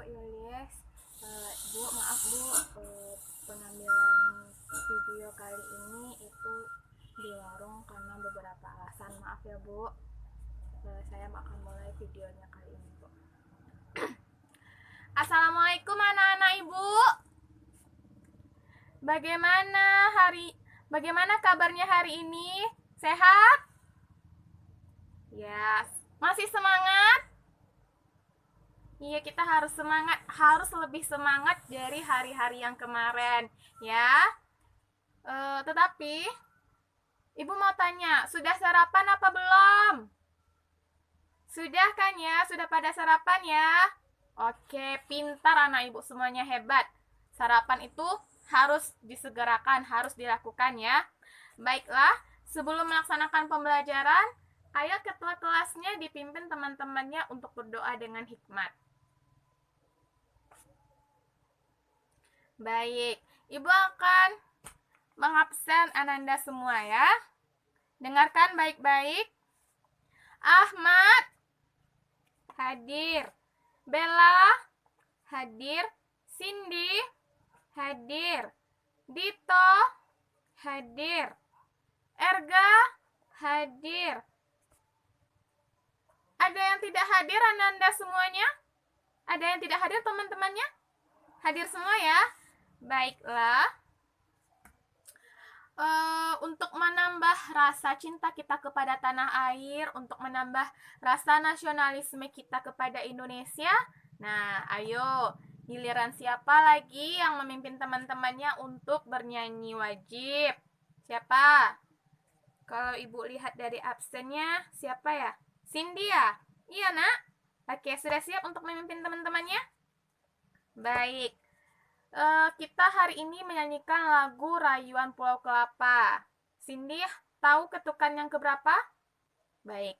Yulies. Bu, maaf Bu, pengambilan video kali ini itu di warung karena beberapa alasan. Maaf ya Bu. Saya akan mulai videonya kali ini Bu. Assalamualaikum anak-anak Ibu. Bagaimana kabarnya hari ini? Sehat? Ya, masih semangat? Iya, kita harus semangat, harus lebih semangat dari hari-hari yang kemarin, ya. Tetapi, Ibu mau tanya, sudah sarapan apa belum? Sudah kan ya? Sudah pada sarapan ya? Oke, pintar anak Ibu, semuanya hebat. Sarapan itu harus disegerakan, harus dilakukan ya. Baiklah, sebelum melaksanakan pembelajaran, ayo ketua kelasnya dipimpin teman-temannya untuk berdoa dengan hikmat. Baik, Ibu akan mengabsen Ananda semua ya. Dengarkan baik-baik. Ahmad hadir. Bella hadir. Cindy hadir. Dito hadir. Erga hadir. Ada yang tidak hadir Ananda semuanya? Ada yang tidak hadir teman-temannya? Hadir semua ya? Baiklah. Untuk menambah rasa cinta kita kepada tanah air, untuk menambah rasa nasionalisme kita kepada Indonesia, nah ayo, giliran siapa lagi yang memimpin teman-temannya untuk bernyanyi wajib? Siapa? Kalau Ibu lihat dari absennya, siapa ya? Cindy ya? Iya nak? Oke, sudah siap untuk memimpin teman-temannya? Baik. Kita hari ini menyanyikan lagu Rayuan Pulau Kelapa. Cindy, tahu ketukan yang keberapa? Baik.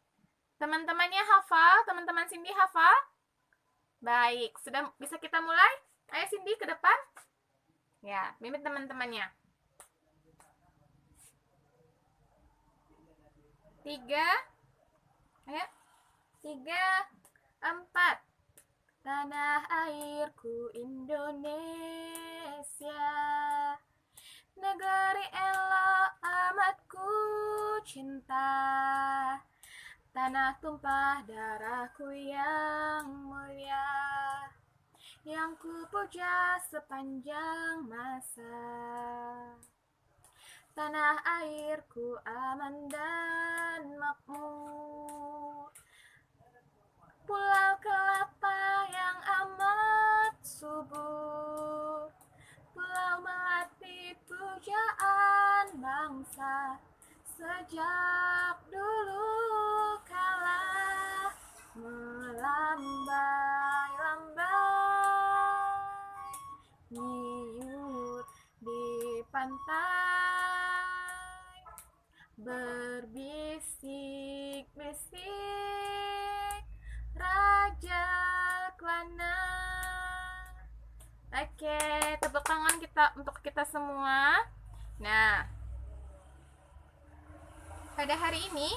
Teman-temannya hafal? Teman-teman Cindy hafal? Baik. Sudah bisa kita mulai? Ayo Cindy ke depan. Ya, mimpin teman-temannya. 3. Ayo. 3, 4. Tanah airku Indonesia, negeri elok amat ku cinta, tanah tumpah darahku yang mulia, yang ku puja sepanjang masa. Tanah airku aman dan makmur, Pulau Kelapa yang amat subur, pulau melati pujaan bangsa sejak dulu kala, melambai-lambai nyiut di pantai, berbisik-bisik Raja Kelana. Oke, tepuk tangan kita untuk kita semua. Nah, pada hari ini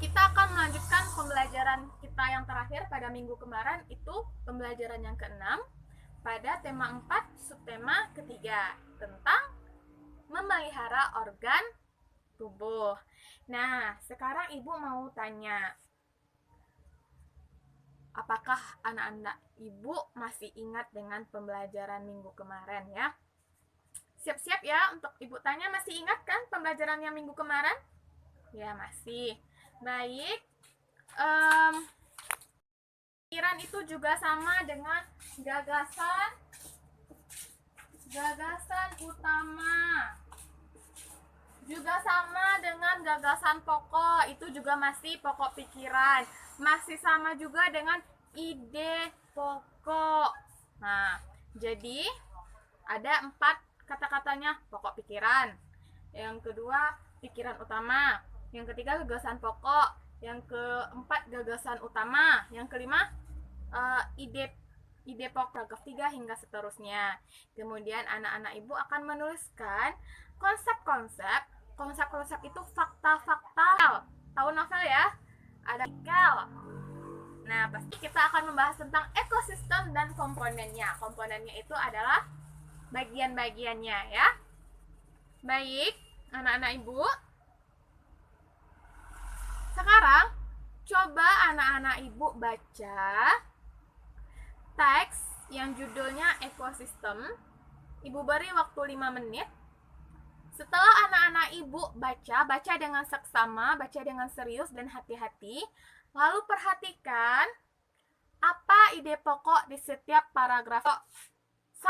kita akan melanjutkan pembelajaran kita yang terakhir pada minggu kemarin, itu pembelajaran yang ke-6 pada tema 4 subtema ketiga tentang memelihara organ tubuh. Nah, sekarang Ibu mau tanya, apakah anak-anak Ibu masih ingat dengan pembelajaran minggu kemarin ya? Siap-siap ya untuk Ibu tanya, masih ingat kan pembelajaran yang minggu kemarin? Ya, masih. Baik. Pikiran itu juga sama dengan gagasan utama. Juga sama dengan gagasan pokok, itu juga masih pokok pikiran. Masih sama juga dengan ide pokok. Nah, jadi ada 4 kata-katanya: pokok pikiran, yang kedua pikiran utama, yang ketiga gagasan pokok, yang keempat gagasan utama, yang kelima ide pokok, paragraf 3 hingga seterusnya. Kemudian anak-anak Ibu akan menuliskan konsep-konsep itu fakta-fakta. Tahu novel ya? Ada novel. Nah, Nah, pasti kita akan membahas tentang ekosistem dan komponennya. Komponennya itu adalah bagian-bagiannya ya. Baik, anak-anak ibu. Sekarang coba anak-anak ibu baca teks yang judulnya ekosistem. Ibu beri waktu 5 menit. Setelah anak-anak ibu baca dengan seksama, baca dengan serius dan hati-hati. Lalu perhatikan apa ide pokok di setiap paragraf. 1.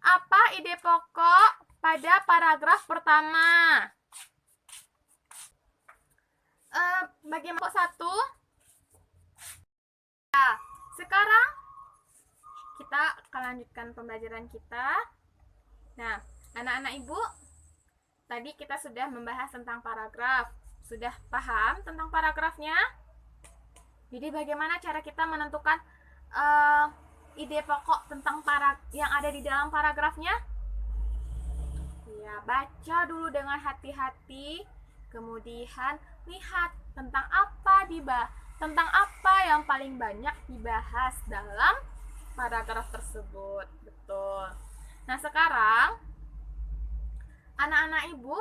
Apa ide pokok pada paragraf pertama? Bagaimana kok 1? Nah, sekarang kita akan lanjutkan pembelajaran kita. Nah, anak-anak ibu, tadi kita sudah membahas tentang paragraf. Sudah paham tentang paragrafnya? Jadi bagaimana cara kita menentukan ide pokok tentang yang ada di dalam paragrafnya? Ya, baca dulu dengan hati-hati, kemudian lihat tentang apa yang paling banyak dibahas dalam paragraf tersebut. Betul. Nah, sekarang anak-anak ibu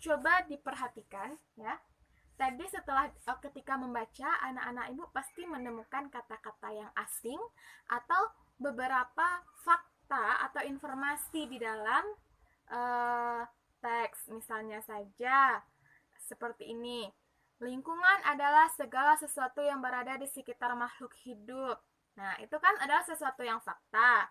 coba diperhatikan ya. Tadi setelah ketika membaca, anak-anak ibu pasti menemukan kata-kata yang asing atau beberapa fakta atau informasi di dalam teks. Misalnya saja seperti ini. Lingkungan adalah segala sesuatu yang berada di sekitar makhluk hidup. Nah, itu kan adalah sesuatu yang fakta.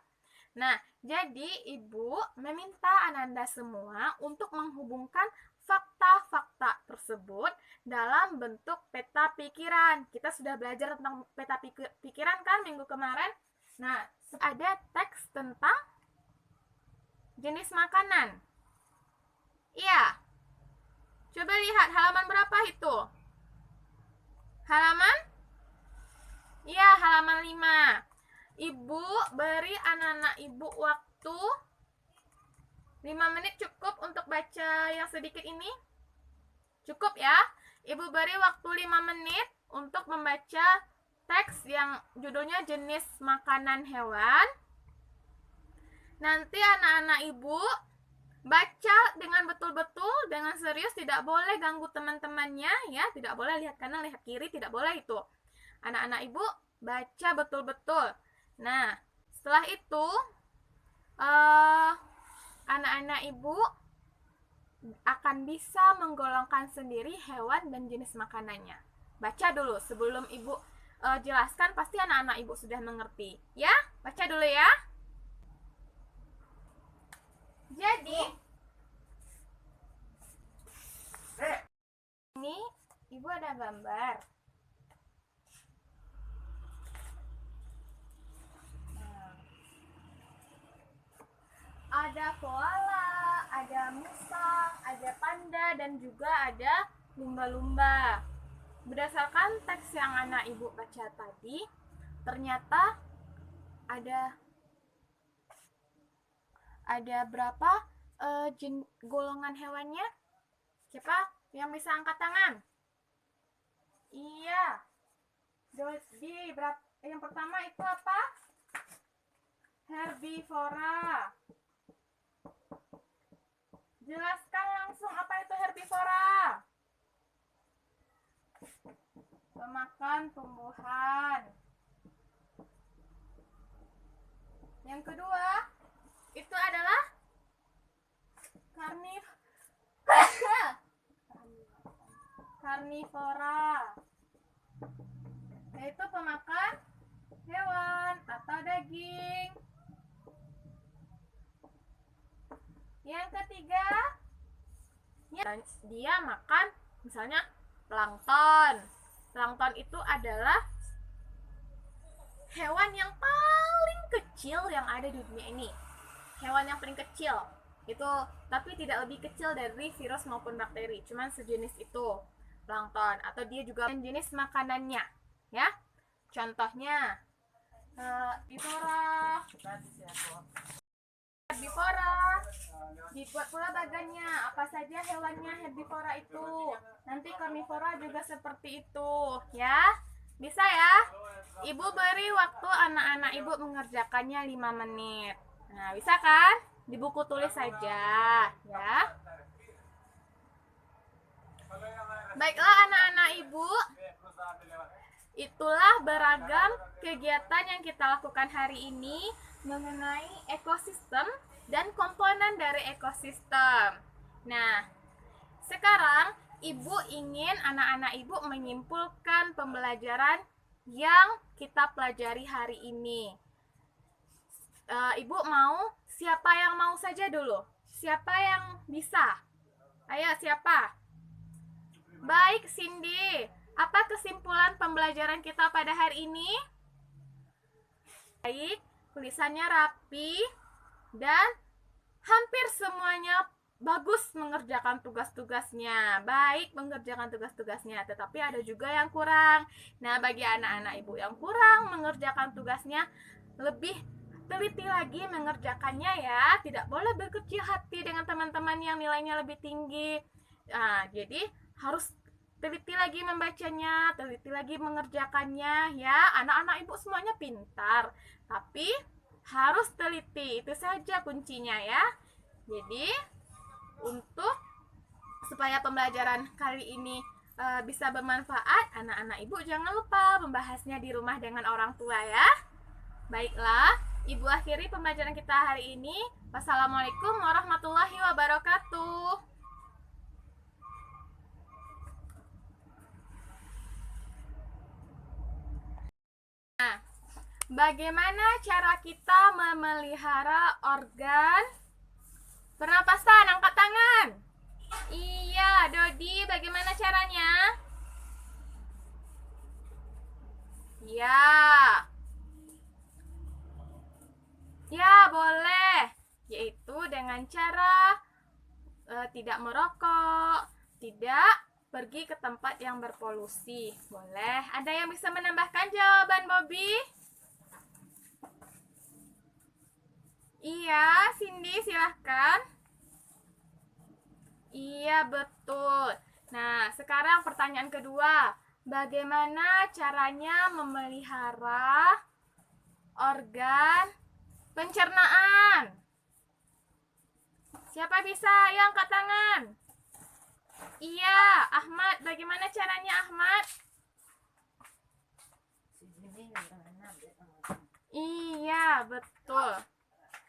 Nah, jadi ibu meminta Ananda semua untuk menghubungkan fakta-fakta tersebut dalam bentuk peta pikiran. Kita sudah belajar tentang peta pikiran kan minggu kemarin? Nah, ada teks tentang jenis makanan. Iya. Coba lihat halaman berapa itu? Halaman? Iya, halaman 5. Ibu beri anak-anak ibu waktu 5 menit cukup untuk baca yang sedikit ini? Cukup ya? Ibu beri waktu 5 menit untuk membaca teks yang judulnya jenis makanan hewan. Nanti anak-anak ibu baca dengan betul-betul, dengan serius, tidak boleh ganggu teman-temannya ya, tidak boleh lihat kanan, lihat kiri, tidak boleh itu. Anak-anak ibu baca betul-betul. Nah, setelah itu anak-anak ibu akan bisa menggolongkan sendiri hewan dan jenis makanannya. Baca dulu sebelum ibu jelaskan, pasti anak-anak ibu sudah mengerti. Ya, baca dulu ya. Jadi, ini ibu ada gambar. Ada koala, ada musang, ada panda, dan juga ada lumba-lumba. Berdasarkan teks yang anak ibu baca tadi, ternyata ada berapa golongan hewannya? Siapa yang bisa angkat tangan? Iya. Jadi yang pertama itu apa? Herbivora. Jelaskan langsung apa itu herbivora. Pemakan tumbuhan. Yang kedua, itu adalah karnivora, yaitu pemakan hewan atau daging. Yang ketiga, dia makan misalnya plankton. Plankton itu adalah hewan yang paling kecil yang ada di dunia ini. Hewan yang paling kecil itu, tapi tidak lebih kecil dari virus maupun bakteri, cuman sejenis itu plankton, atau dia juga jenis makanannya ya. Contohnya herbivora. Dibuat pula bagannya, apa saja hewannya herbivora itu. Nanti karnivora juga seperti itu, ya. Bisa ya? Ibu beri waktu anak-anak ibu mengerjakannya 5 menit. Nah, bisa kan? Di buku tulis saja, ya. Baiklah anak-anak ibu, itulah beragam kegiatan yang kita lakukan hari ini mengenai ekosistem dan komponen dari ekosistem. Nah, sekarang ibu ingin anak-anak ibu menyimpulkan pembelajaran yang kita pelajari hari ini. Ibu mau, siapa yang mau saja dulu? Siapa yang bisa? Ayo, siapa? Baik, Cindy. Apa kesimpulan pembelajaran kita pada hari ini? Baik, tulisannya rapi dan hampir semuanya bagus mengerjakan tugas-tugasnya. Baik mengerjakan tugas-tugasnya, tetapi ada juga yang kurang. Nah, bagi anak-anak ibu yang kurang mengerjakan tugasnya, lebih teliti lagi mengerjakannya ya. Tidak boleh berkecil hati dengan teman-teman yang nilainya lebih tinggi. Nah, jadi harus teliti lagi membacanya, teliti lagi mengerjakannya ya. Anak-anak ibu semuanya pintar, tapi harus teliti. Itu saja kuncinya ya. Jadi untuk supaya pembelajaran kali ini bisa bermanfaat, anak-anak ibu jangan lupa membahasnya di rumah dengan orang tua ya. Baiklah, ibu akhiri pembelajaran kita hari ini. Wassalamualaikum warahmatullahi wabarakatuh. Nah, bagaimana cara kita memelihara organ pernapasan? Angkat tangan. Iya, Dodi, bagaimana caranya? Ya. Ya, boleh. Yaitu dengan cara tidak merokok, tidak pergi ke tempat yang berpolusi. Boleh. Ada yang bisa menambahkan jawaban Bobby? Iya, Cindy silahkan. Iya, betul. Nah, sekarang pertanyaan kedua. Bagaimana caranya memelihara organ pencernaan? Siapa bisa? Ayo angkat tangan. Iya, Ahmad. Bagaimana caranya, Ahmad? Iya, betul.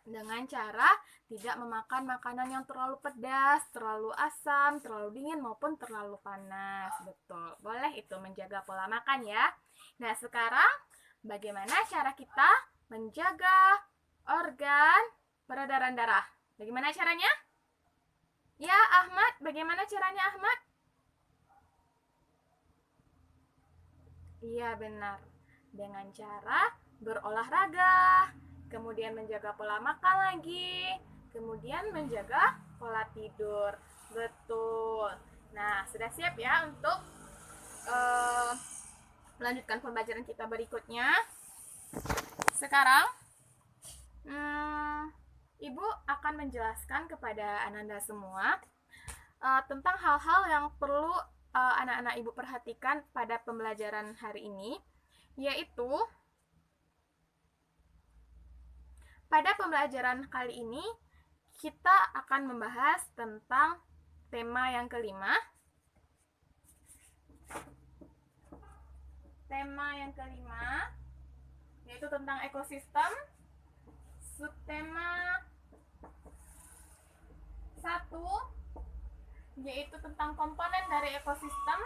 Dengan cara tidak memakan makanan yang terlalu pedas, terlalu asam, terlalu dingin, maupun terlalu panas. Betul. Boleh itu menjaga pola makan ya. Nah, sekarang bagaimana cara kita menjaga organ peredaran darah? Bagaimana caranya? Ya, Ahmad. Bagaimana caranya, Ahmad? Iya, benar. Dengan cara berolahraga, kemudian menjaga pola makan lagi, kemudian menjaga pola tidur. Betul. Nah, sudah siap ya untuk melanjutkan pembelajaran kita berikutnya. Sekarang, Ibu akan menjelaskan kepada Ananda semua tentang hal-hal yang perlu anak-anak Ibu perhatikan pada pembelajaran hari ini, yaitu pada pembelajaran kali ini kita akan membahas tentang tema yang kelima. Tema yang kelima yaitu tentang ekosistem. Subtema 1 yaitu tentang komponen dari ekosistem,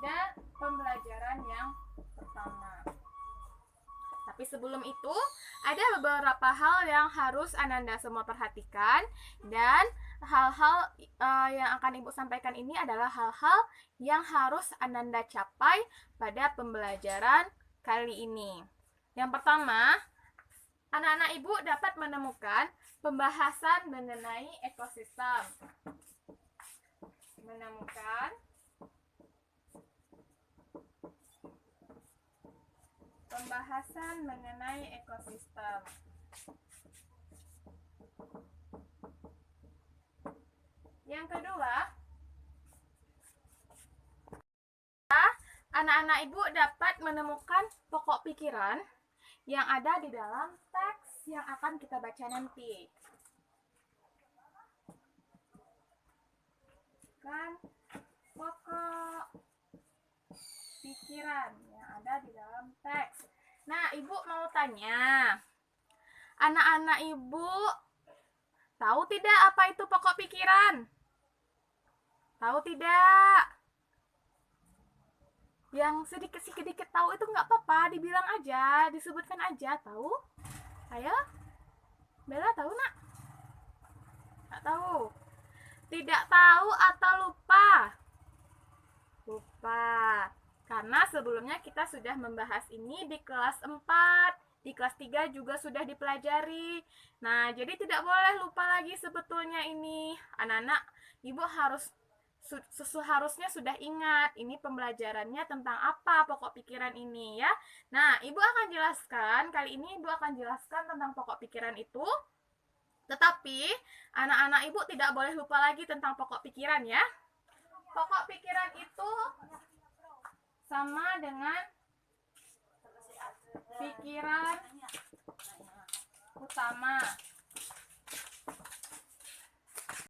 dan pembelajaran yang pertama. Tapi sebelum itu, ada beberapa hal yang harus Ananda semua perhatikan, dan hal-hal yang akan Ibu sampaikan ini adalah hal-hal yang harus Ananda capai pada pembelajaran kali ini. Yang pertama, anak-anak Ibu dapat menemukan pembahasan mengenai ekosistem. Menemukan pembahasan mengenai ekosistem. Yang kedua, anak-anak ibu dapat menemukan pokok pikiran yang ada di dalam teks yang akan kita baca nanti. Kan pokok pikiran yang ada di dalam teks. Nah, ibu mau tanya, anak-anak ibu tahu tidak apa itu pokok pikiran? Tahu tidak? Yang sedikit-sedikit tahu itu nggak apa-apa, dibilang aja, disebutkan aja. Tahu? Ayo, Bella tahu nak? Nggak tahu. Tidak tahu atau lupa? Lupa. Karena sebelumnya kita sudah membahas ini di kelas 4, di kelas 3 juga sudah dipelajari. Nah, jadi tidak boleh lupa lagi sebetulnya ini. Anak-anak, ibu seharusnya sudah ingat ini pembelajarannya tentang apa pokok pikiran ini ya. Nah, ibu akan jelaskan, kali ini ibu akan jelaskan tentang pokok pikiran itu. Tetapi, anak-anak ibu tidak boleh lupa lagi tentang pokok pikiran ya. Pokok pikiran itu sama dengan pikiran utama.